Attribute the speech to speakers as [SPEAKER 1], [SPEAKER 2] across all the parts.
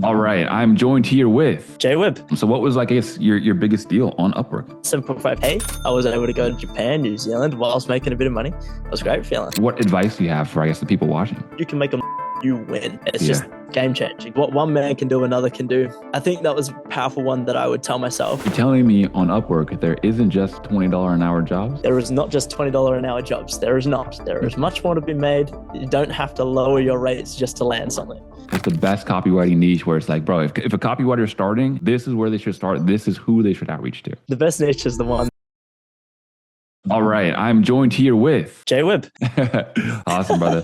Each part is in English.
[SPEAKER 1] All right, I'm joined here with.
[SPEAKER 2] J-Web,
[SPEAKER 1] So what was like, I guess, your biggest deal on Upwork?
[SPEAKER 2] 7.5K. I was able to go to Japan, New Zealand whilst making a bit of money. It was a great feeling.
[SPEAKER 1] What advice do you have for, I guess, the people watching?
[SPEAKER 2] You can make a you win. It's just game changing. What one man can do, another can do. I think that was a powerful one that I would tell myself.
[SPEAKER 1] You're telling me on Upwork there isn't just $20 an hour jobs?
[SPEAKER 2] There is not just $20 an hour jobs. There is not. There is much more to be made. You don't have to lower your rates just to land something.
[SPEAKER 1] It's the best copywriting niche where it's like, bro, if a copywriter is starting, this is where they should start. This is who they should outreach to.
[SPEAKER 2] The best niche is the one.
[SPEAKER 1] All right, I'm joined here with.
[SPEAKER 2] J-Web.
[SPEAKER 1] Awesome, brother.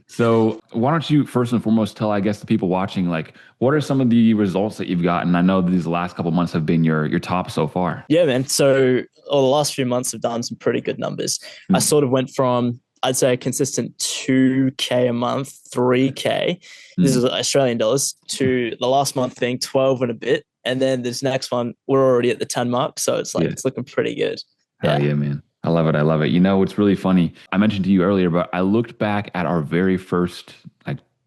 [SPEAKER 1] So why don't you first and foremost tell, I guess, the people watching, like, what are some of the results that you've gotten? I know that these last couple of months have been your top so far.
[SPEAKER 2] Yeah, man. So the last few months have done some pretty good numbers. I sort of went from, I'd say, a consistent 2K a month, 3K. This is Australian dollars, to the last month being 12 and a bit. And then this next one, we're already at the 10 mark. So it's like, it's looking pretty good.
[SPEAKER 1] Hell yeah, man. I love it. I love it. You know, it's really funny. I mentioned to you earlier, but I looked back at our very first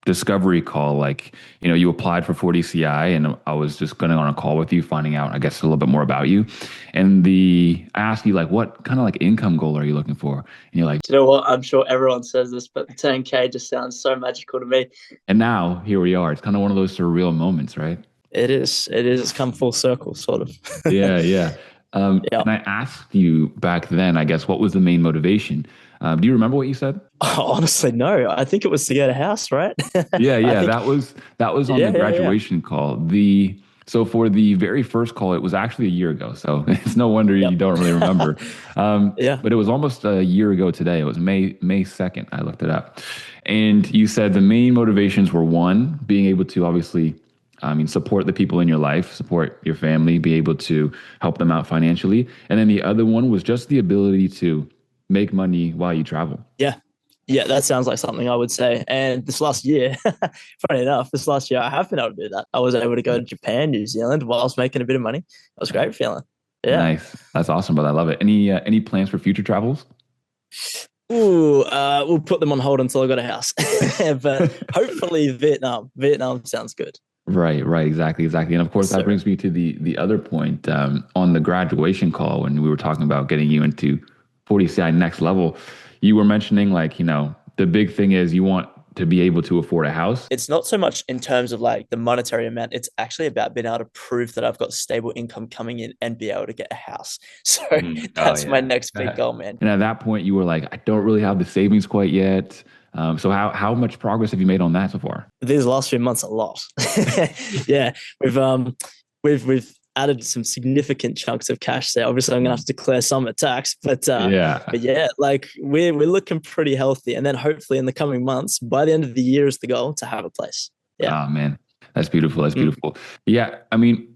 [SPEAKER 1] discovery call. Like, you know, you applied for 40CI and I was just going on a call with you, finding out, I guess, a little bit more about you. And I asked you, like, what kind of like income goal are you looking for? And you're like,
[SPEAKER 2] you know what? I'm sure everyone says this, but 10K just sounds so magical to me.
[SPEAKER 1] And now here we are. It's kind of one of those surreal moments, right?
[SPEAKER 2] It is. It's come full circle, sort of.
[SPEAKER 1] Yeah. And I asked you back then, I guess, what was the main motivation? Do you remember what you said?
[SPEAKER 2] Oh, honestly, no. I think it was to get a house, right?
[SPEAKER 1] Yeah. That was on the graduation call. So for the very first call, it was actually a year ago. So it's no wonder you don't really remember. But it was almost a year ago today. It was May 2nd. I looked it up. And you said the main motivations were, one, being able to obviously support the people in your life, support your family, be able to help them out financially. And then the other one was just the ability to make money while you travel.
[SPEAKER 2] Yeah, that sounds like something I would say. And this last year, funny enough, I have been able to do that. I was able to go to Japan, New Zealand whilst making a bit of money. It was a great feeling. Yeah.
[SPEAKER 1] Nice. That's awesome, but I love it. Any plans for future travels?
[SPEAKER 2] Ooh, we'll put them on hold until I got a house. But hopefully Vietnam. Vietnam sounds good.
[SPEAKER 1] Right, exactly. And of course, that brings me to the other point on the graduation call when we were talking about getting you into 40CI next level. You were mentioning, like, you know, the big thing is you want to be able to afford a house.
[SPEAKER 2] It's not so much in terms of like the monetary amount. It's actually about being able to prove that I've got stable income coming in and be able to get a house. So that's my next big goal, man.
[SPEAKER 1] And at that point, you were like, I don't really have the savings quite yet. So how much progress have you made on that so far?
[SPEAKER 2] These last few months, a lot. Yeah, we've added some significant chunks of cash there. Obviously, I'm gonna have to declare some at tax, but yeah, like we're looking pretty healthy. And then hopefully in the coming months, by the end of the year, is the goal to have a place. Yeah.
[SPEAKER 1] Oh man, that's beautiful. That's beautiful. Yeah, I mean,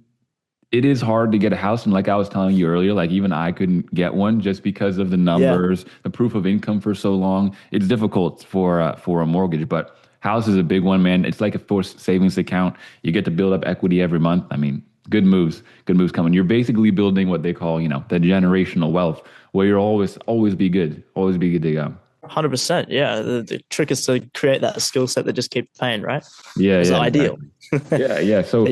[SPEAKER 1] it is hard to get a house. And like I was telling you earlier, like even I couldn't get one just because of the numbers, the proof of income for so long. It's difficult for a mortgage, but house is a big one, man. It's like a forced savings account. You get to build up equity every month. I mean, good moves coming. You're basically building what they call, you know, the generational wealth, where you're always be good to go.
[SPEAKER 2] 100%. Yeah. The trick is to create that skill set that just keeps paying, right?
[SPEAKER 1] Yeah.
[SPEAKER 2] It's ideal.
[SPEAKER 1] Exactly. Yeah. So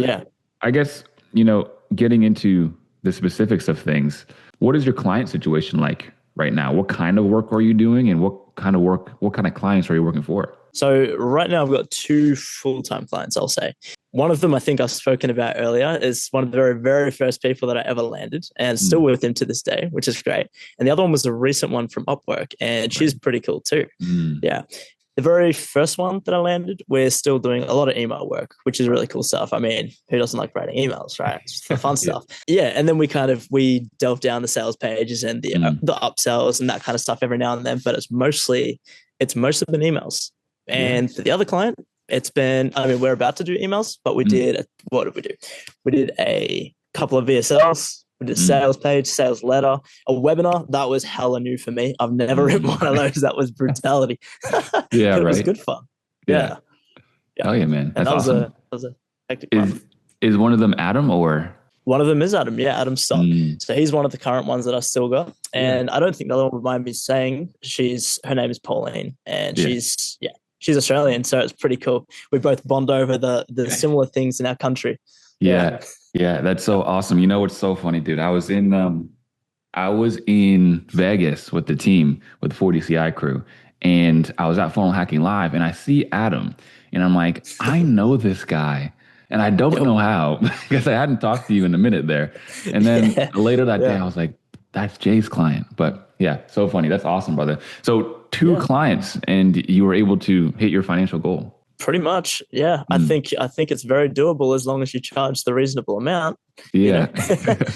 [SPEAKER 1] I guess, you know, getting into the specifics of things, what is your client situation like right now? What kind of work are you doing, and what kind of clients are you working for?
[SPEAKER 2] So right now I've got 2 full-time clients, I'll say. One of them I think I've spoken about earlier is one of the very, very first people that I ever landed, and still with him to this day, which is great. And the other one was a recent one from Upwork, and she's pretty cool too. Yeah. The very first one that I landed, we're still doing a lot of email work, which is really cool stuff. I mean, who doesn't like writing emails, right? It's the fun stuff. Yeah. And then we delve down the sales pages and the upsells and that kind of stuff every now and then, but it's mostly been emails. And for the other client, we're about to do emails, but what did we do? We did a couple of VSLs. We did a sales page, sales letter, a webinar. That was hella new for me. I've never written one of those. That was brutality.
[SPEAKER 1] Yeah,
[SPEAKER 2] it was good fun. Yeah.
[SPEAKER 1] Oh yeah, man. That's awesome.
[SPEAKER 2] That was a hectic one.
[SPEAKER 1] Is one of them Adam or?
[SPEAKER 2] One of them is Adam. Yeah, Adam Stock. So he's one of the current ones that I still got. And I don't think the other one would mind me saying her name is Pauline. And she's she's Australian, so it's pretty cool. We both bond over the similar things in our country.
[SPEAKER 1] Yeah, that's so awesome. You know what's so funny, dude? I was in Vegas with the team with the 40CI crew, and I was at Funnel Hacking Live, and I see Adam, and I'm like, I know this guy, and I don't know how because I hadn't talked to you in a minute there. And then later that day, I was like, that's Jay's client. But yeah, so funny. That's awesome, brother. So two clients, and you were able to hit your financial goal.
[SPEAKER 2] Pretty much, yeah. I think it's very doable as long as you charge the reasonable amount.
[SPEAKER 1] Yeah,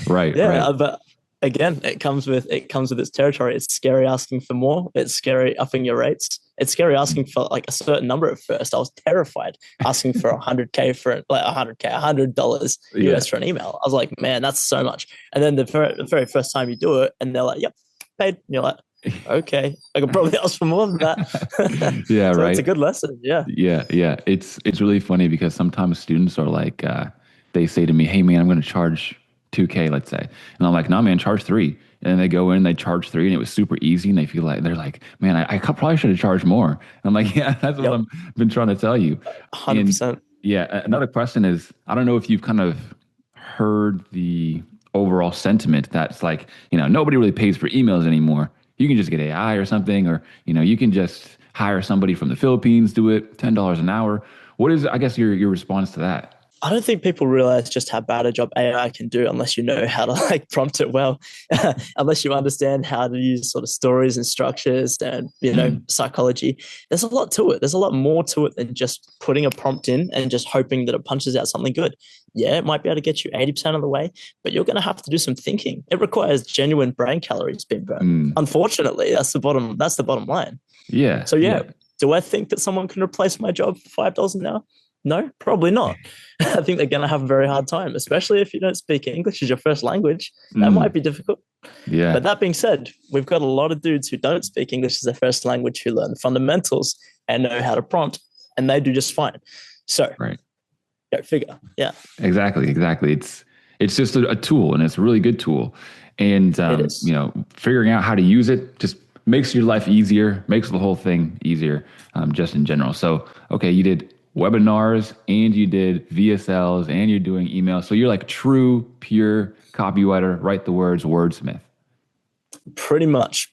[SPEAKER 1] right.
[SPEAKER 2] But again, it comes with its territory. It's scary asking for more. It's scary upping your rates. It's scary asking for like a certain number at first. I was terrified asking for $100K for like $100 US for an email. I was like, man, that's so much. And then the very first time you do it, and they're like, yep, paid. And you're like, okay, I could probably ask for more than that.
[SPEAKER 1] Yeah,
[SPEAKER 2] so
[SPEAKER 1] right.
[SPEAKER 2] It's a good lesson. Yeah.
[SPEAKER 1] It's really funny because sometimes students are like, they say to me, "Hey, man, I'm going to charge 2K, let's say," and I'm like, "No, man, charge 3." And then they go in, they charge 3, and it was super easy, and they're like, "Man, I probably should have charged more." And I'm like, "Yeah, that's what I've been trying to tell you."
[SPEAKER 2] 100%.
[SPEAKER 1] Yeah, another question is, I don't know if you've kind of heard the overall sentiment that's like, nobody really pays for emails anymore. You can just get AI or something, or, you can just hire somebody from the Philippines, do it, $10 an hour. What is, I guess, your response to that?
[SPEAKER 2] I don't think people realize just how bad a job AI can do unless you know how to like prompt it well, unless you understand how to use sort of stories and structures and, psychology. There's a lot to it. There's a lot more to it than just putting a prompt in and just hoping that it punches out something good. Yeah, it might be able to get you 80% of the way, but you're going to have to do some thinking. It requires genuine brain calories being burned. Unfortunately, that's the bottom line.
[SPEAKER 1] Yeah.
[SPEAKER 2] So do I think that someone can replace my job for $5 an hour? No, probably not. I think they're going to have a very hard time, especially if you don't speak English as your first language. That might be difficult.
[SPEAKER 1] Yeah.
[SPEAKER 2] But that being said, we've got a lot of dudes who don't speak English as their first language who learn the fundamentals and know how to prompt, and they do just fine. So, go figure. Yeah.
[SPEAKER 1] Exactly. It's just a tool, and it's a really good tool. And, figuring out how to use it just makes your life easier, makes the whole thing easier, just in general. So, okay, you did webinars and you did VSLs and you're doing emails. So you're like true, pure copywriter, write the words, wordsmith.
[SPEAKER 2] Pretty much.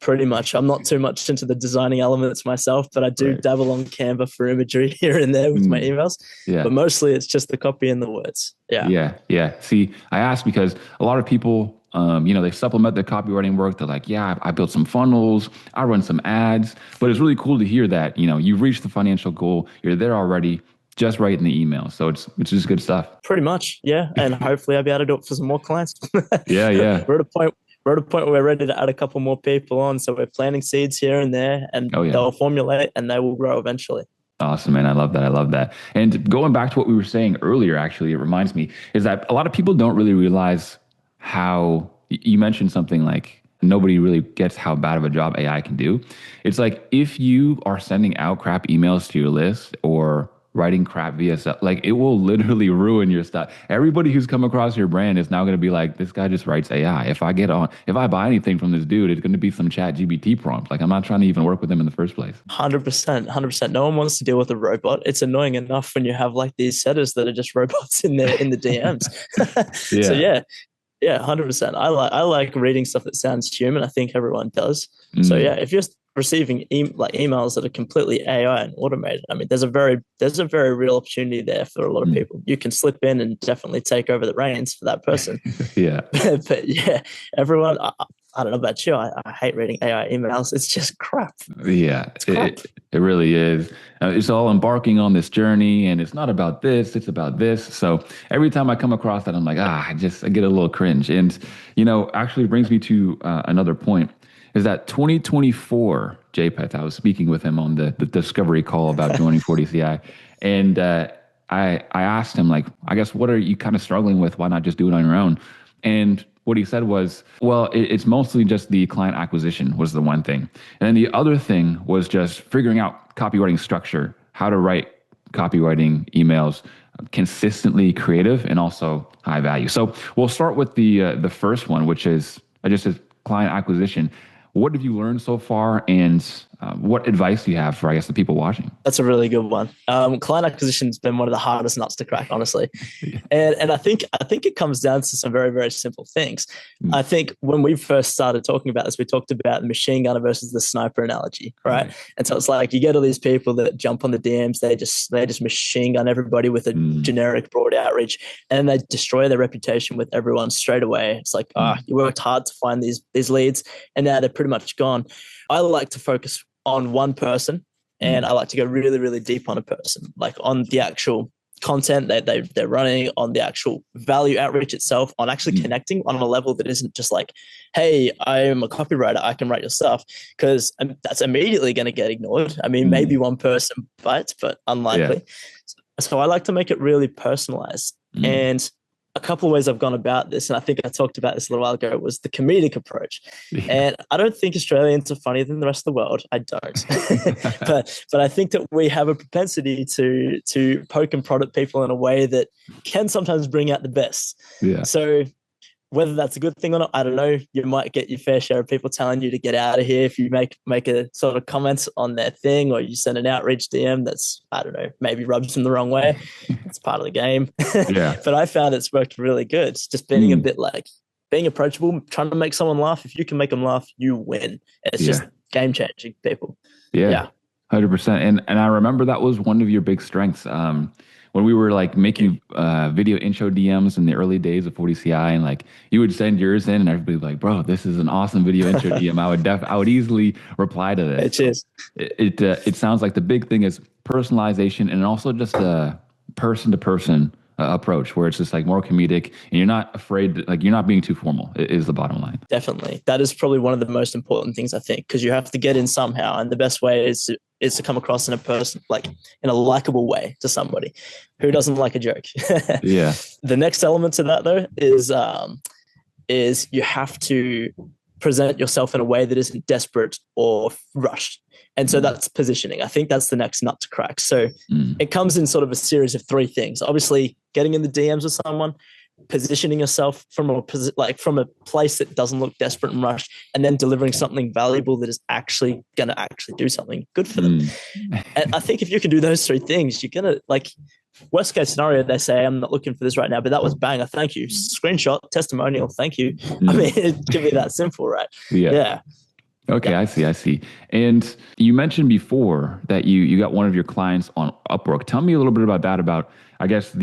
[SPEAKER 2] I'm not too much into the designing elements myself, but I do dabble on Canva for imagery here and there with my emails. Yeah. But mostly it's just the copy and the words. Yeah.
[SPEAKER 1] Yeah. See, I asked because a lot of people, they supplement their copywriting work. They're like, yeah, I built some funnels, I run some ads, but it's really cool to hear that, you've reached the financial goal. You're there already. Just writing the email. So it's just good stuff.
[SPEAKER 2] Pretty much. Yeah. And hopefully I'll be able to do it for some more clients.
[SPEAKER 1] Yeah.
[SPEAKER 2] We're at a point where we're ready to add a couple more people on. So we're planting seeds here and there, and they'll formulate and they will grow eventually.
[SPEAKER 1] Awesome, man. I love that. And going back to what we were saying earlier, actually, it reminds me is that a lot of people don't really realize how you mentioned something like nobody really gets how bad of a job AI can do. It's like if you are sending out crap emails to your list or writing crap VSL, like it will literally ruin your stuff. Everybody who's come across your brand is now going to be like, this guy just writes AI. If I buy anything from this dude, it's going to be some chat GBT prompt. Like I'm not trying to even work with them in the first place.
[SPEAKER 2] 100%. No one wants to deal with a robot. It's annoying enough when you have like these setters that are just robots in the DMs. So yeah, 100%. I like reading stuff that sounds human. I think everyone does. So yeah, if you're receiving emails that are completely AI and automated, I mean, there's a very real opportunity there for a lot of people. You can slip in and definitely take over the reins for that person.
[SPEAKER 1] Yeah.
[SPEAKER 2] But yeah, everyone, I don't know about you. I hate reading AI emails. It's just crap.
[SPEAKER 1] Yeah, it really is. It's all embarking on this journey, and it's not about this. It's about this. So every time I come across that, I'm like, I get a little cringe. And actually brings me to another point. Is that 2024, JPET, I was speaking with him on the discovery call about joining 40CI. And I asked him, like, I guess, what are you kind of struggling with? Why not just do it on your own? And what he said was, well, it's mostly just the client acquisition was the one thing. And then the other thing was just figuring out copywriting structure, how to write copywriting emails consistently creative and also high value. So we'll start with the first one, which is just client acquisition. What have you learned so far? And what advice do you have for, I guess, the people watching?
[SPEAKER 2] That's a really good one. Client acquisition has been one of the hardest nuts to crack, honestly.
[SPEAKER 1] Yeah.
[SPEAKER 2] And I think it comes down to some very, very simple things. I think when we first started talking about this, we talked about the machine gunner versus the sniper analogy, right? And so it's like you get all these people that jump on the DMs, they just machine gun everybody with a generic broad outreach, and they destroy their reputation with everyone straight away. It's like, you worked hard to find these leads, and now they're pretty much gone. I like to focus on one person, and I like to go really, really deep on a person, like on the actual content that they're running, on the actual value outreach itself, on actually connecting on a level that isn't just like, hey, I'm a copywriter, I can write your stuff, because that's immediately going to get ignored. I mean, maybe one person bites, but unlikely. So I like to make it really personalized. And a couple of ways I've gone about this, and I think I talked about this a little while ago, was the comedic approach. And I don't think Australians are funnier than the rest of the world. I don't. but I think that we have a propensity to poke and prod at people in a way that can sometimes bring out the best. So whether that's a good thing or not, I don't know. You might get your fair share of people telling you to get out of here if you make a sort of comment on their thing, or you send an outreach DM that's, I don't know, maybe rubs them the wrong way. It's part of the game. But I found it's worked really good. It's just being a bit like being approachable, trying to make someone laugh. If you can make them laugh, you win. It's just game changing, people.
[SPEAKER 1] 100%. And I remember that was one of your big strengths. When we were like making video intro DMs in the early days of 40CI, and like you would send yours in and everybody would be like, bro, this is an awesome video intro DM. I would easily reply to this. It sounds like the big thing is personalization, and also just a person-to-person approach, where it's just like more comedic, and you're not afraid, like you're not being too formal, is the bottom line.
[SPEAKER 2] Definitely. That is probably one of the most important things, I think, because you have to get in somehow. And the best way is to come across in a likable way to somebody who doesn't like a joke. The next element to that, though, is you have to present yourself in a way that isn't desperate or rushed. And so that's positioning. I think that's the next nut to crack. So it comes in sort of a series of three things. Obviously, getting in the DMs with someone, positioning yourself from a place that doesn't look desperate and rushed, and then delivering something valuable that is actually going to do something good for them. And I think if you can do those three things, you're going to, like, worst case scenario, they say, I'm not looking for this right now, but that was banger. Thank you. Screenshot, testimonial. Thank you. I mean, it can be that simple, right? Okay,
[SPEAKER 1] I see. And you mentioned before that you got one of your clients on Upwork. Tell me a little bit about that, about, I guess,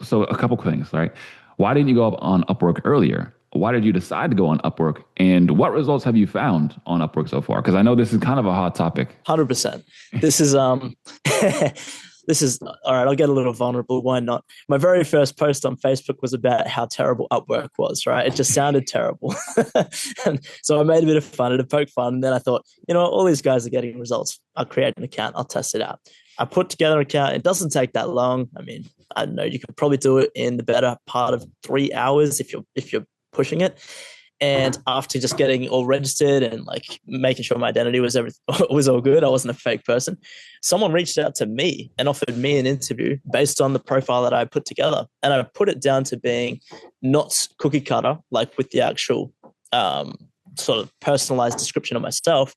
[SPEAKER 1] so a couple things, right? Why didn't you go up on Upwork earlier? Why did you decide to go on Upwork? And what results have you found on Upwork so far? Because I know this is kind of a hot topic.
[SPEAKER 2] 100%. This is This is all right. I'll get a little vulnerable. Why not? My very first post on Facebook was about how terrible Upwork was, right? It just sounded terrible. And so I made a bit of fun and a poke fun. And then I thought, all these guys are getting results. I'll create an account. I'll test it out. I put together an account. It doesn't take that long. I mean, I don't know. You could probably do it in the better part of 3 hours if you're pushing it. And after just getting all registered and like making sure my identity was all good, I wasn't a fake person, someone reached out to me and offered me an interview based on the profile that I put together. And I put it down to being not cookie cutter, like with the actual sort of personalized description of myself.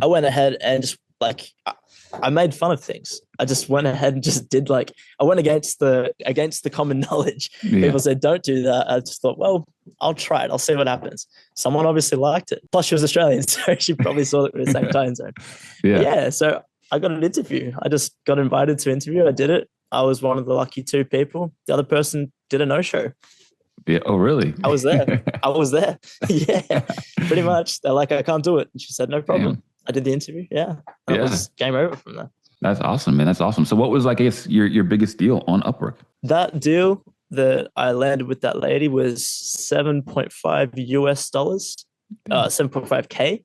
[SPEAKER 2] I went ahead and just I made fun of things. I just went ahead and just did I went against the common knowledge. People said, don't do that. I just thought, well, I'll try it. I'll see what happens. Someone obviously liked it. Plus she was Australian, so she probably saw it with the same time zone. So I got an interview. I just got invited to interview. I did it. I was one of the lucky 2 people. The other person did a no-show.
[SPEAKER 1] Yeah. Oh, really?
[SPEAKER 2] I was there. Yeah, pretty much. They're like, I can't do it. And she said, no problem. Damn. I did the interview. And it was game over from there.
[SPEAKER 1] That's awesome, man. That's awesome. So what was, I guess, your biggest deal on Upwork?
[SPEAKER 2] That deal that I landed with that lady was $7.5 US, 7.5K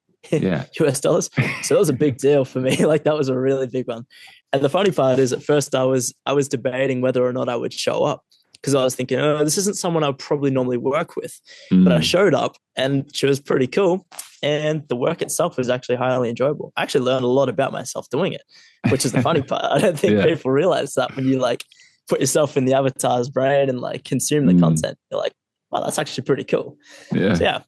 [SPEAKER 2] US dollars. So that was a big deal for me. That was a really big one. And the funny part is, at first I was debating whether or not I would show up, because I was thinking, this isn't someone I would probably normally work with. But I showed up and she was pretty cool. And the work itself was actually highly enjoyable. I actually learned a lot about myself doing it, which is the funny part. I don't think people realize that when you put yourself in the avatar's brain and consume the content, you're like, wow, that's actually pretty cool. So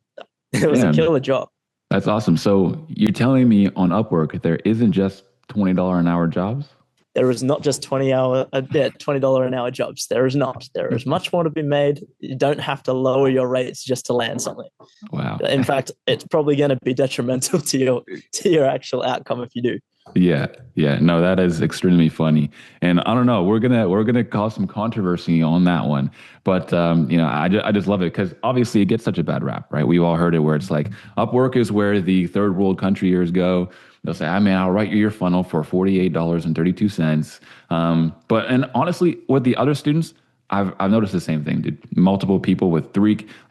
[SPEAKER 2] it was a killer job.
[SPEAKER 1] That's awesome. So you're telling me on Upwork there isn't just $20 an hour jobs?
[SPEAKER 2] There is not just $20 an hour jobs. There is not. There is much more to be made. You don't have to lower your rates just to land something.
[SPEAKER 1] Wow.
[SPEAKER 2] In fact, it's probably going to be detrimental to your actual outcome if you do.
[SPEAKER 1] Yeah, yeah. No, that is extremely funny. And I don't know, we're gonna cause some controversy on that one. But I just love it because obviously it gets such a bad rap, right? We've all heard it where it's like Upwork is where the third world countryers go. They'll say, "I mean, I'll write you your funnel for $48.32." And honestly, with the other students, I've noticed the same thing, dude. Multiple people with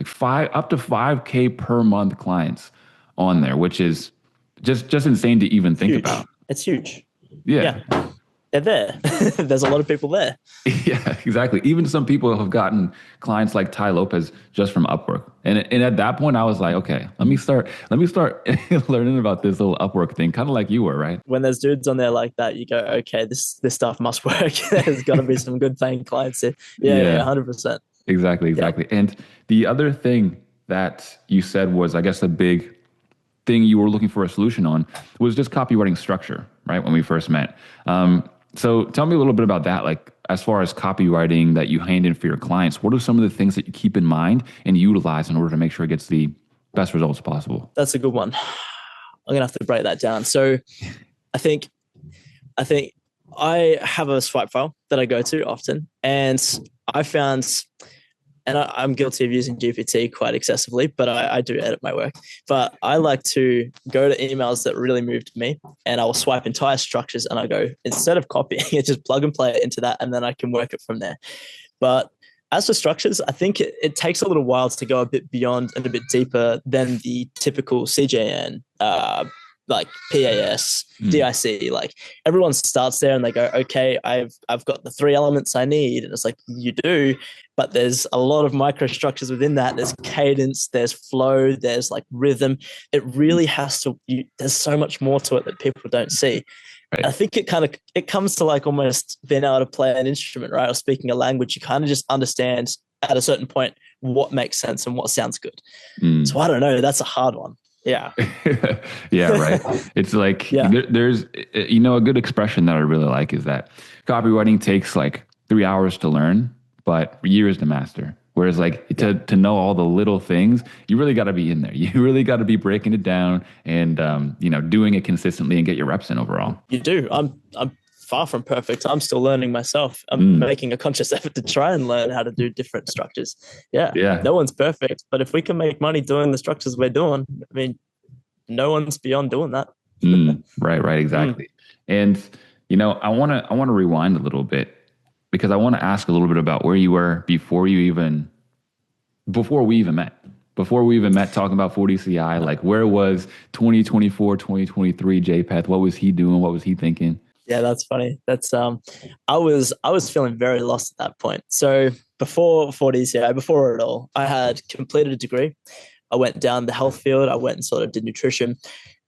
[SPEAKER 1] five up to 5K per month clients on there, which is just insane to even think
[SPEAKER 2] Huge.
[SPEAKER 1] about.
[SPEAKER 2] It's huge.
[SPEAKER 1] Yeah.
[SPEAKER 2] They're there. There's a lot of people there.
[SPEAKER 1] Yeah, exactly. Even some people have gotten clients like Ty Lopez just from Upwork. And at that point I was like, okay, let me start learning about this little Upwork thing, kind of like you were, right?
[SPEAKER 2] When there's dudes on there like that, you go, okay, this stuff must work. There's got to be some good paying clients here. Yeah, 100%.
[SPEAKER 1] Exactly. Yeah. And the other thing that you said was, I guess, a big thing you were looking for a solution on was just copywriting structure, right? When we first met. So tell me a little bit about that. Like, as far as copywriting that you hand in for your clients, what are some of the things that you keep in mind and utilize in order to make sure it gets the best results possible?
[SPEAKER 2] That's a good one. I'm going to have to break that down. So I think I have a swipe file that I go to often, and I found, and I'm guilty of using GPT quite excessively, but I do edit my work. But I like to go to emails that really moved me, and I will swipe entire structures, and I go, instead of copying it, just plug and play it into that, and then I can work it from there. But as for structures, I think it takes a little while to go a bit beyond and a bit deeper than the typical CJN, like PAS, DIC. Like, everyone starts there and they go, okay, I've got the 3 elements I need. And it's like, you do, but there's a lot of microstructures within that. There's cadence, there's flow, there's like rhythm. It really has to, there's so much more to it that people don't see. Right. I think it comes to like almost being able to play an instrument, right? Or speaking a language. You kind of just understand at a certain point what makes sense and what sounds good. So I don't know. That's a hard one. Yeah.
[SPEAKER 1] Yeah, right. It's like, there's, a good expression that I really like is that copywriting takes like 3 hours to learn, but years to master. Whereas like to know all the little things, you really got to be in there. You really got to be breaking it down and, doing it consistently and get your reps in overall.
[SPEAKER 2] You do. I'm far from perfect. I'm still learning myself. I'm making a conscious effort to try and learn how to do different structures. Yeah. No one's perfect, but if we can make money doing the structures we're doing, I mean, no one's beyond doing that.
[SPEAKER 1] Right. Exactly. And, I want to rewind a little bit, because I want to ask a little bit about where you were before we even met. Before we even met talking about 40CI, like, where was 2024, 2023 JPEth? What was he doing? What was he thinking?
[SPEAKER 2] Yeah, that's funny. That's I was feeling very lost at that point. So before 40CI, before it all, I had completed a degree. I went down the health field. I went and sort of did nutrition.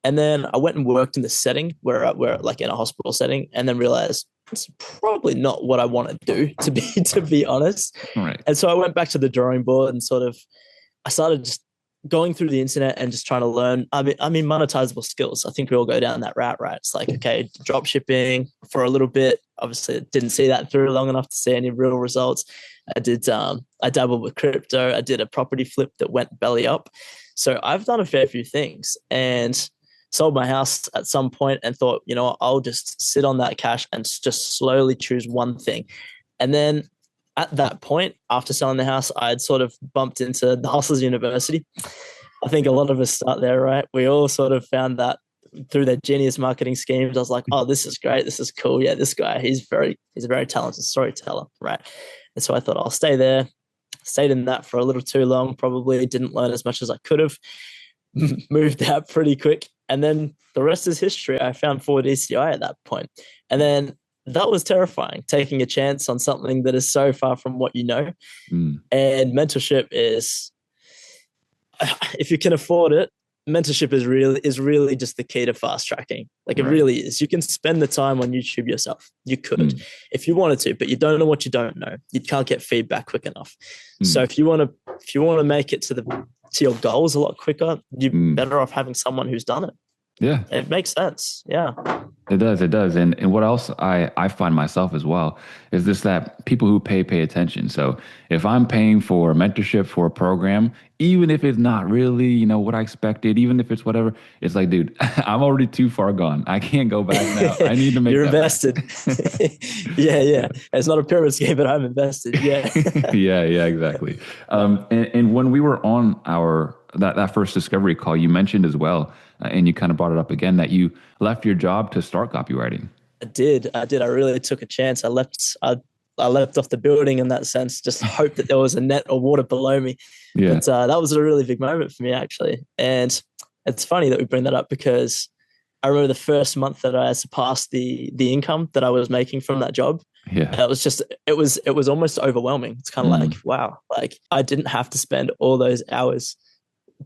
[SPEAKER 2] And then I went and worked in the setting where like in a hospital setting, and then realized it's probably not what I want to do, to be honest.
[SPEAKER 1] Right.
[SPEAKER 2] And so I went back to the drawing board and I started just going through the internet and just trying to learn. I mean, monetizable skills. I think we all go down that route, right? It's like, okay, drop shipping for a little bit. Obviously, didn't see that through long enough to see any real results. I dabbled with crypto. I did a property flip that went belly up. So I've done a fair few things, and sold my house at some point and thought, I'll just sit on that cash and just slowly choose one thing. And then at that point, after selling the house, I had sort of bumped into the Hustlers University. I think a lot of us start there, right? We all sort of found that through their genius marketing schemes. I was like, oh, this is great. This is cool. Yeah, this guy, he's a very talented storyteller, right? And so I thought I'll stay there. Stayed in that for a little too long, probably didn't learn as much as I could have. Moved out pretty quick. And then the rest is history. I found 40CI at that point. And then that was terrifying, taking a chance on something that is so far from what you know. And mentorship is, if you can afford it, mentorship is really just the key to fast tracking. Like, it really is. You can spend the time on YouTube yourself. You could, if you wanted to, but you don't know what you don't know. You can't get feedback quick enough. So if you want to make it to to your goals a lot quicker, you're better off having someone who's done it.
[SPEAKER 1] Yeah.
[SPEAKER 2] It makes sense. Yeah.
[SPEAKER 1] It does. And what else I find myself as well is this, that people who pay attention. So if I'm paying for a mentorship for a program, even if it's not really, you know, what I expected, even if it's whatever, it's like, dude, I'm already too far gone. I can't go back now. I need to make
[SPEAKER 2] You're invested. Yeah. It's not a pyramid scheme, but I'm invested. Yeah.
[SPEAKER 1] yeah, exactly. And when we were on that first discovery call, you mentioned as well, and you kind of brought it up again, that you left your job to start copywriting.
[SPEAKER 2] I did. I really took a chance. I leapt off the building in that sense, just hoped that there was a net or water below me.
[SPEAKER 1] Yeah.
[SPEAKER 2] But that was a really big moment for me, actually. And it's funny that we bring that up because I remember the first month that I surpassed the income that I was making from that job.
[SPEAKER 1] Yeah.
[SPEAKER 2] It was almost overwhelming. It's kind of like, wow, like I didn't have to spend all those hours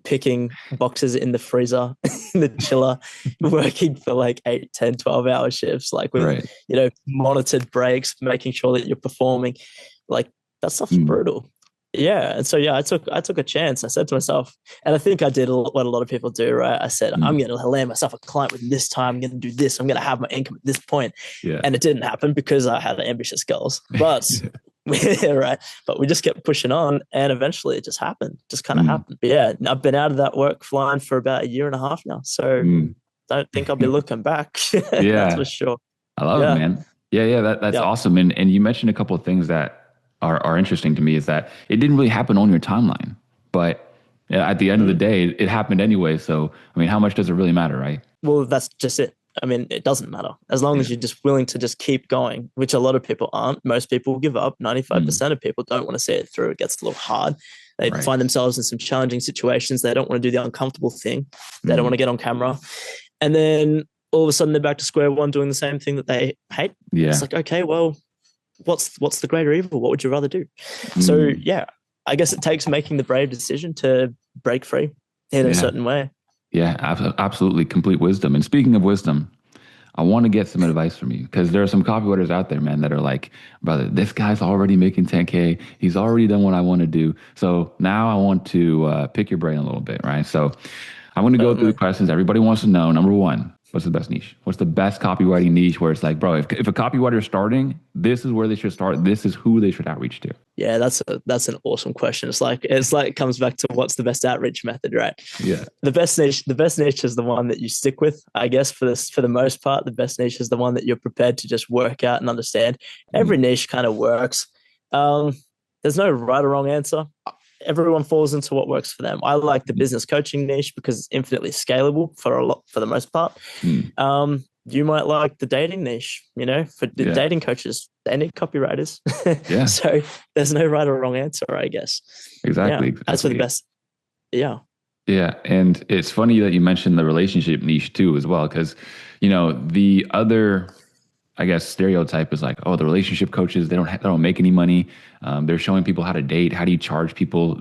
[SPEAKER 2] picking boxes in the freezer, in the chiller, working for like 8, 10, 12-hour shifts, like with, you know, monitored breaks, making sure that you're performing. Like that stuff's brutal. Yeah. And so, yeah, I took a chance. I said to myself, and I think I did what a lot of people do, right? I said, I'm going to land myself a client with this time. I'm going to do this. I'm going to have my income at this point.
[SPEAKER 1] Yeah.
[SPEAKER 2] And it didn't happen because I had ambitious goals. But right. But we just kept pushing on, and eventually it just happened. Just kind of happened. But yeah, I've been out of that work line for about 1.5 years now. So don't think I'll be looking back.
[SPEAKER 1] Yeah.
[SPEAKER 2] That's for sure.
[SPEAKER 1] I love it, man. Yeah. That's awesome. And you mentioned a couple of things that are interesting to me, is that it didn't really happen on your timeline, but at the end of the day, it happened anyway. So, I mean, how much does it really matter, right?
[SPEAKER 2] Well, that's just it. I mean, it doesn't matter as long as you're just willing to just keep going, which a lot of people aren't. Most people give up. 95% of people don't want to see it through. It gets a little hard. They find themselves in some challenging situations. They don't want to do the uncomfortable thing. They don't want to get on camera. And then all of a sudden they're back to square one doing the same thing that they hate. Yeah. It's like, okay, well, what's the greater evil? What would you rather do? So yeah, I guess it takes making the brave decision to break free in a certain way.
[SPEAKER 1] Yeah, absolutely. Complete wisdom. And speaking of wisdom, I want to get some advice from you, because there are some copywriters out there, man, that are like, brother, this guy's already making 10K. He's already done what I want to do. So now I want to pick your brain a little bit, right? So I'm going to go through the questions everybody wants to know. Number one, what's the best niche? What's the best copywriting niche where it's like, bro, if a copywriter is starting, this is where they should start. This is who they should outreach to. Yeah,
[SPEAKER 2] that's an awesome question. It's like it comes back to what's the best outreach method, right?
[SPEAKER 1] Yeah.
[SPEAKER 2] The best niche is the one that you stick with, I guess, for the most part. The best niche is the one that you're prepared to just work out and understand. Every niche kind of works. There's no right or wrong answer. Everyone falls into what works for them. I like the business coaching niche because it's infinitely scalable for the most part. You might like the dating niche, for the dating coaches, they need copywriters.
[SPEAKER 1] Yeah.
[SPEAKER 2] So there's no right or wrong answer, I guess.
[SPEAKER 1] Exactly.
[SPEAKER 2] That's for the best. Yeah.
[SPEAKER 1] Yeah. And it's funny that you mentioned the relationship niche too, as well, because, the other, I guess, stereotype is like, oh, the relationship coaches, they don't make any money. They're showing people how to date. How do you charge people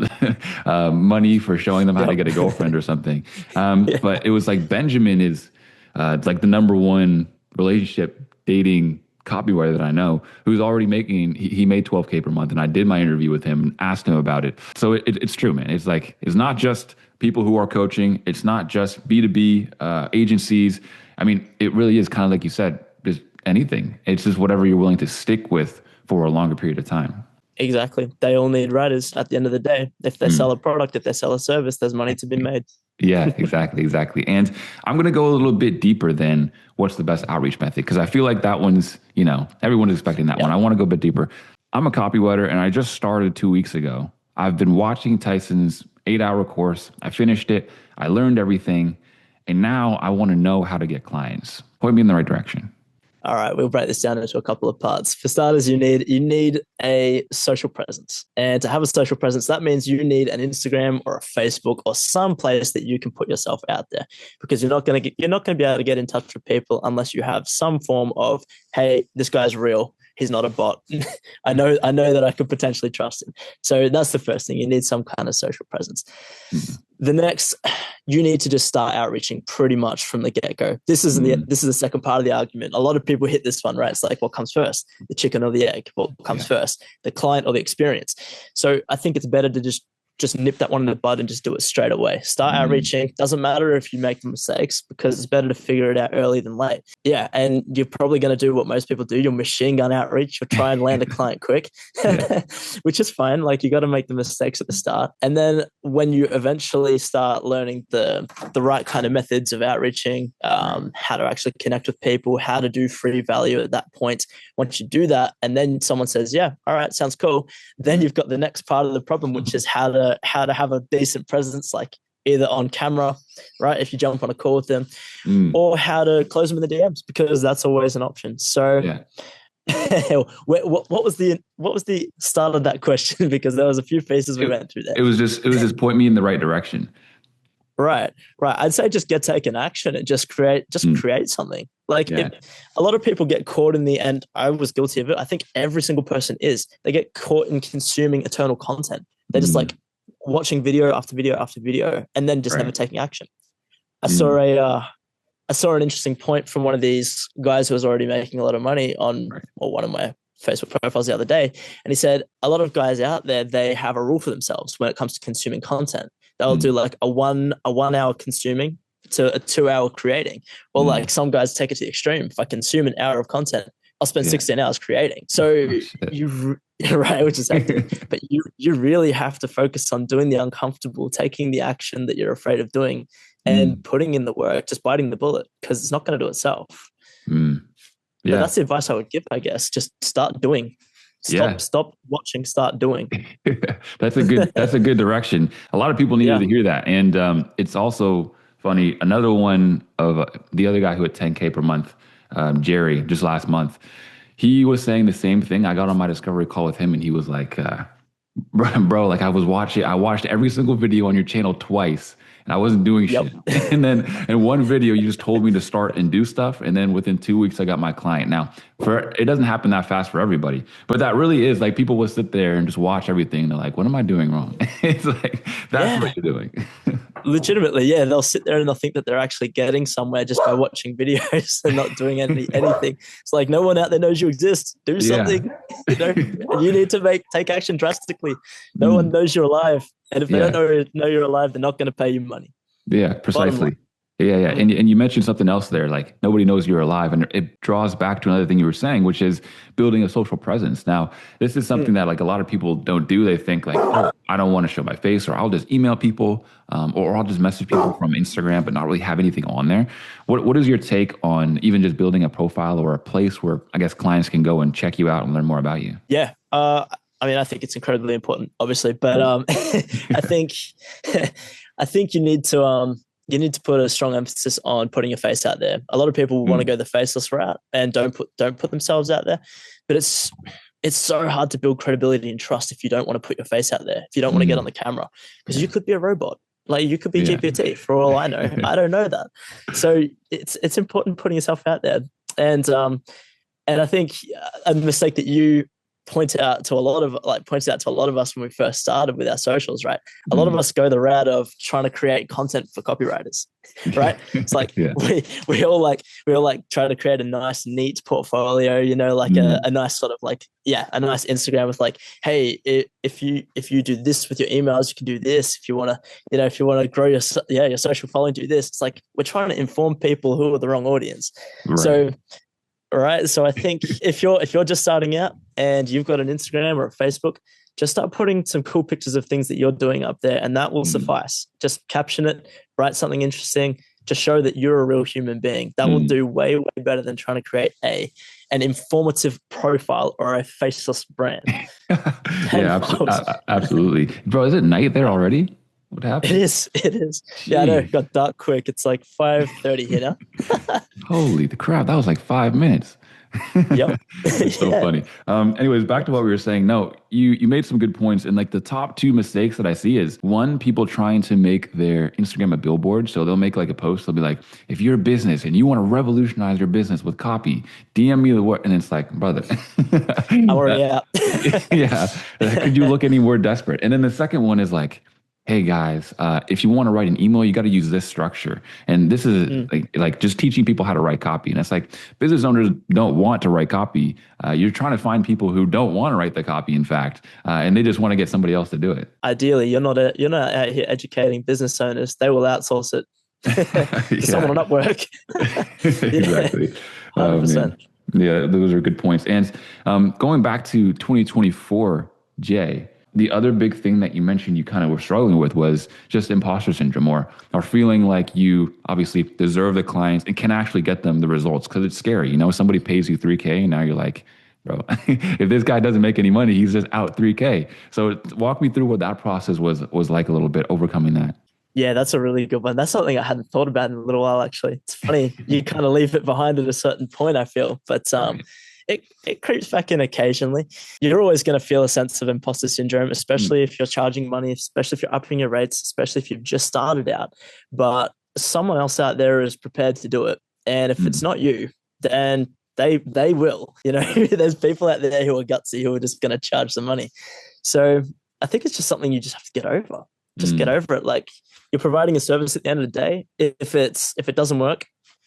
[SPEAKER 1] money for showing them how to get a girlfriend or something? But it was like Benjamin is like the number one relationship dating copywriter that I know, who's already he made 12K per month. And I did my interview with him and asked him about it. So it's true, man. It's like, it's not just people who are coaching. It's not just B2B agencies. I mean, it really is kind of like you said, just anything. It's just whatever you're willing to stick with for a longer period of time.
[SPEAKER 2] Exactly. They all need writers at the end of the day. If they sell a product, if they sell a service, there's money to be made.
[SPEAKER 1] Yeah, exactly. And I'm going to go a little bit deeper than what's the best outreach method, because I feel like that one's, everyone's expecting that one. I want to go a bit deeper. I'm a copywriter and I just started 2 weeks ago. I've been watching Tyson's 8-hour course. I finished it. I learned everything. And now I want to know how to get clients. Point me in the right direction.
[SPEAKER 2] All right, we'll break this down into a couple of parts. For starters, you need a social presence. And to have a social presence, that means you need an Instagram or a Facebook or some place that you can put yourself out there, because you're not going to be able to get in touch with people unless you have some form of, hey, this guy's real. He's not a bot. I know that I could potentially trust him. So that's the first thing. You need some kind of social presence. The next, you need to just start outreaching pretty much from the get-go. This is the second part of the argument. A lot of people hit this one, right? It's like, what comes first? The chicken or the egg? What comes first? The client or the experience? So I think it's better to just just nip that one in the bud and just do it straight away. Start outreaching. Doesn't matter if you make mistakes, because it's better to figure it out early than late. Yeah. And you're probably going to do what most people do. You'll machine gun outreach. You'll try and land a client quick, which is fine. Like, you got to make the mistakes at the start. And then when you eventually start learning the right kind of methods of outreaching, how to actually connect with people, how to do free value at that point. Once you do that, and then someone says, yeah, all right, sounds cool. Then you've got the next part of the problem, which is how to have a decent presence, like either on camera, right, if you jump on a call with them, or how to close them in the DMs, because that's always an option. So what was the start of that question? Because there was a few phases we went through there.
[SPEAKER 1] It was just point me in the right direction.
[SPEAKER 2] Right. I'd say just taking action and just create something. Like, a lot of people get caught in the end. I was guilty of it. I think every single person is. They get caught in consuming eternal content. They're just like watching video after video after video, and then just never taking action. I saw an interesting point from one of these guys who was already making a lot of money on one of my Facebook profiles the other day. And he said, a lot of guys out there, they have a rule for themselves when it comes to consuming content. They'll do like a 1 hour consuming to a 2 hour creating. Well, like, some guys take it to the extreme. If I consume an hour of content, I'll spend 16 hours creating. So right, which is active. But you really have to focus on doing the uncomfortable, taking the action that you're afraid of doing, and putting in the work, just biting the bullet, because it's not going to do itself. But that's the advice I would give, I guess. Just start doing. Stop watching, start doing.
[SPEAKER 1] That's a good direction. A lot of people needed to hear that. And it's also funny. Another one of the other guy who had 10K per month, Jerry, just last month, he was saying the same thing. I got on my discovery call with him, and he was like, bro, like, I watched every single video on your channel twice, and I wasn't doing shit. And then in one video, you just told me to start and do stuff. And then within 2 weeks, I got my client. Now, it doesn't happen that fast for everybody, but that really is, like, people will sit there and just watch everything. And they're like, what am I doing wrong? It's like, that's what you're doing.
[SPEAKER 2] Legitimately, yeah. They'll sit there and they'll think that they're actually getting somewhere just by watching videos and not doing anything. It's like, no one out there knows you exist. Do something. You need to take action drastically. No one knows you're alive. And if they don't know you're alive, they're not going to pay you money.
[SPEAKER 1] Yeah, precisely. Yeah. And you mentioned something else there, like, nobody knows you're alive. And it draws back to another thing you were saying, which is building a social presence. Now, this is something that, like, a lot of people don't do. They think, like, oh, I don't want to show my face, or I'll just email people, or I'll just message people from Instagram, but not really have anything on there. What is your take on even just building a profile or a place where, I guess, clients can go and check you out and learn more about you?
[SPEAKER 2] Yeah. I mean, I think it's incredibly important, obviously, but I think you need to put a strong emphasis on putting your face out there. A lot of people want to go the faceless route and don't put themselves out there, but it's so hard to build credibility and trust if you don't want to put your face out there, if you don't want to get on the camera, because you could be a robot. Like, you could be GPT for all I know. I don't know that. So it's important putting yourself out there. And I think a mistake that you pointed out to a lot of us when we first started with our socials, right? A lot of us go the route of trying to create content for copywriters, right? It's like we all try to create a nice, neat portfolio, like a nice sort of a nice Instagram with like, hey, if you do this with your emails, you can do this. If you want to grow your social following, do this. It's like, we're trying to inform people who are the wrong audience. Right. So I think if you're just starting out and you've got an Instagram or a Facebook, just start putting some cool pictures of things that you're doing up there, and that will suffice. Just caption it, write something interesting, just show that you're a real human being. That will do way, way better than trying to create an informative profile or a faceless brand.
[SPEAKER 1] Absolutely. Bro, is it night there already? What happened?
[SPEAKER 2] It is. Jeez. Yeah, I know. It got dark quick. It's like 5:30 here now.
[SPEAKER 1] Holy the crap. That was like 5 minutes.
[SPEAKER 2] Yep.
[SPEAKER 1] It's so funny. Anyways, back to what we were saying. No, you made some good points. And like, the top two mistakes that I see is, one, people trying to make their Instagram a billboard. So they'll make like a post. They'll be like, if you're a business and you want to revolutionize your business with copy, DM me the word. And it's like, brother,
[SPEAKER 2] I'm already out.
[SPEAKER 1] Yeah. Could you look any more desperate? And then the second one is like, hey guys, if you want to write an email, you got to use this structure. And this is like just teaching people how to write copy. And it's like business owners don't want to write copy. You're trying to find people who don't want to write the copy, in fact, and they just want to get somebody else to do it.
[SPEAKER 2] Ideally, you're not out here educating business owners. They will outsource it to someone on Upwork.
[SPEAKER 1] Exactly.
[SPEAKER 2] 100%.
[SPEAKER 1] Yeah, those are good points. And going back to 2024, Jay, the other big thing that you mentioned you kind of were struggling with was just imposter syndrome, or feeling like you obviously deserve the clients and can actually get them the results, because it's scary. You know, somebody pays you 3K and now you're like, bro, if this guy doesn't make any money, he's just out 3K. So walk me through what that process was like a little bit, overcoming that.
[SPEAKER 2] Yeah, that's a really good one. That's something I hadn't thought about in a little while, actually. It's funny. You kind of leave it behind at a certain point, I feel. But it creeps back in occasionally. You're always going to feel a sense of imposter syndrome, especially if you're charging money, especially if you're upping your rates, especially if you've just started out. But someone else out there is prepared to do it. And if it's not you, then they will. You know, there's people out there who are gutsy, who are just going to charge the money. So I think it's just something you just have to get over. Just get over it. Like, you're providing a service at the end of the day. If it doesn't work,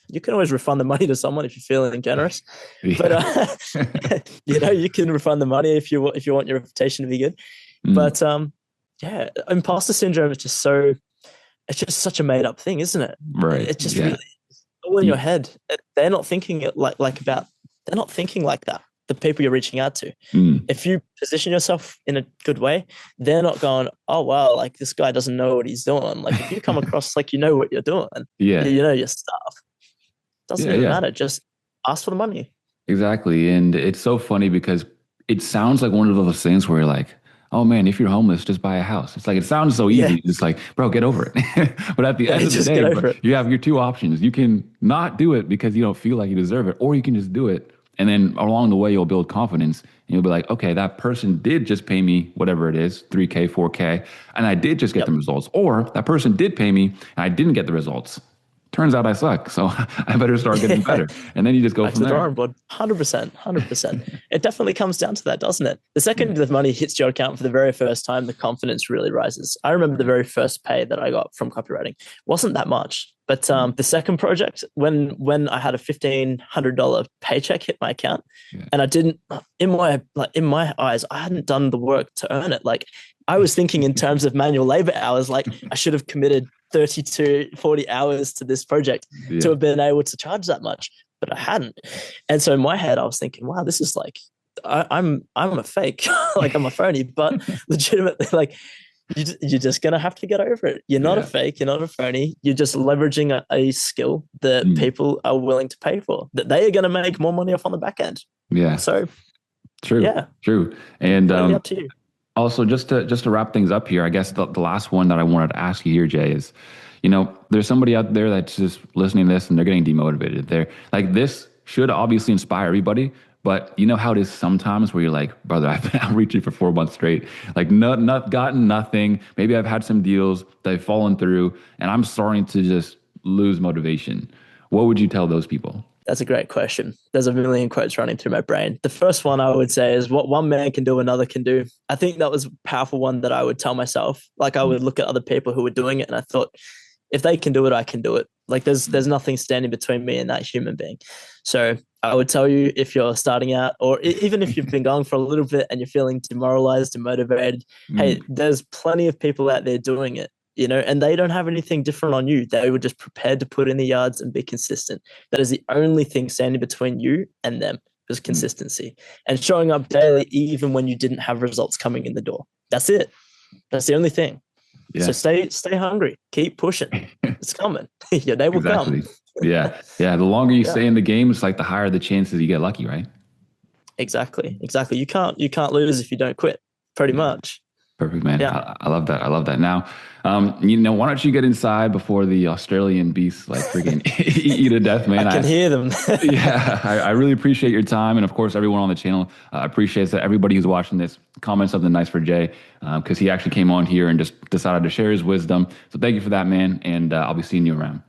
[SPEAKER 2] you can always refund the money to someone if you're feeling generous. Yeah. But you can refund the money if you want your reputation to be good. But imposter syndrome is just it's just such a made up thing, isn't it?
[SPEAKER 1] Right.
[SPEAKER 2] It's just really all in your head. They're not thinking it they're not thinking like that. The people you're reaching out to. If you position yourself in a good way, they're not going, oh, wow, like this guy doesn't know what he's doing. Like, if you come across like you know what you're doing, you know your stuff, doesn't even matter. Just ask for the money.
[SPEAKER 1] Exactly. And it's so funny because it sounds like one of those things where you're like, oh man, if you're homeless, just buy a house. It's like, it sounds so easy. It's like, bro, get over it. But at the end of the day, bro, you have your two options. You can not do it because you don't feel like you deserve it, or you can just do it. And then along the way, you'll build confidence, and you'll be like, okay, that person did just pay me whatever it is, 3K, 4K, and I did just get the results. Or that person did pay me and I didn't get the results. Turns out I suck, so I better start getting better. And then you just go
[SPEAKER 2] back
[SPEAKER 1] from
[SPEAKER 2] to the
[SPEAKER 1] there.
[SPEAKER 2] drawing board. 100%. It definitely comes down to that, doesn't it? The second the money hits your account for the very first time, the confidence really rises. I remember the very first pay that I got from copywriting wasn't that much. But the second project, when I had a $1,500 paycheck hit my account, and I didn't, in my eyes, I hadn't done the work to earn it. Like, I was thinking in terms of manual labor hours, like I should have committed 30 to 40 hours to this project to have been able to charge that much, but I hadn't. And so in my head, I was thinking, wow, this is like, I'm a fake, like I'm a phony, but legitimately, like, you're just going to have to get over it. You're not a fake. You're not a phony. You're just leveraging a skill that people are willing to pay for, that they are going to make more money off on the back end. Yeah. So
[SPEAKER 1] true. Yeah. True. And
[SPEAKER 2] up to you.
[SPEAKER 1] Also, just to wrap things up here, I guess the last one that I wanted to ask you here, Jay, is, there's somebody out there that's just listening to this and they're getting demotivated. They're like, this should obviously inspire everybody, but you know how it is sometimes where you're like, brother, I've been reaching for 4 months straight, like not gotten nothing. Maybe I've had some deals that have fallen through and I'm starting to just lose motivation. What would you tell those people?
[SPEAKER 2] That's a great question. There's a million quotes running through my brain. The first one I would say is, what one man can do, another can do. I think that was a powerful one that I would tell myself. Like, I would look at other people who were doing it and I thought, if they can do it, I can do it. Like, there's nothing standing between me and that human being. So I would tell you, if you're starting out, or even if you've been going for a little bit and you're feeling demoralized and motivated, hey, there's plenty of people out there doing it. And they don't have anything different on you. They were just prepared to put in the yards and be consistent. That is the only thing standing between you and them, is consistency and showing up daily, even when you didn't have results coming in the door. That's it. That's the only thing. Yeah. So stay hungry. Keep pushing. It's coming. Your day will come.
[SPEAKER 1] Yeah. The longer you stay in the game, it's like the higher the chances you get lucky, right?
[SPEAKER 2] Exactly. You can't lose if you don't quit. Pretty much.
[SPEAKER 1] Perfect, man. Yeah. I love that. Now, why don't you get inside before the Australian beasts like freaking eat to death, man?
[SPEAKER 2] I can hear them.
[SPEAKER 1] I really appreciate your time. And of course, everyone on the channel appreciates that. Everybody who's watching this, comment something nice for Jay, because he actually came on here and just decided to share his wisdom. So thank you for that, man. And I'll be seeing you around.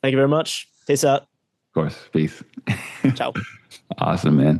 [SPEAKER 2] Thank you very much. Peace out.
[SPEAKER 1] Of course. Peace.
[SPEAKER 2] Ciao.
[SPEAKER 1] Awesome, man.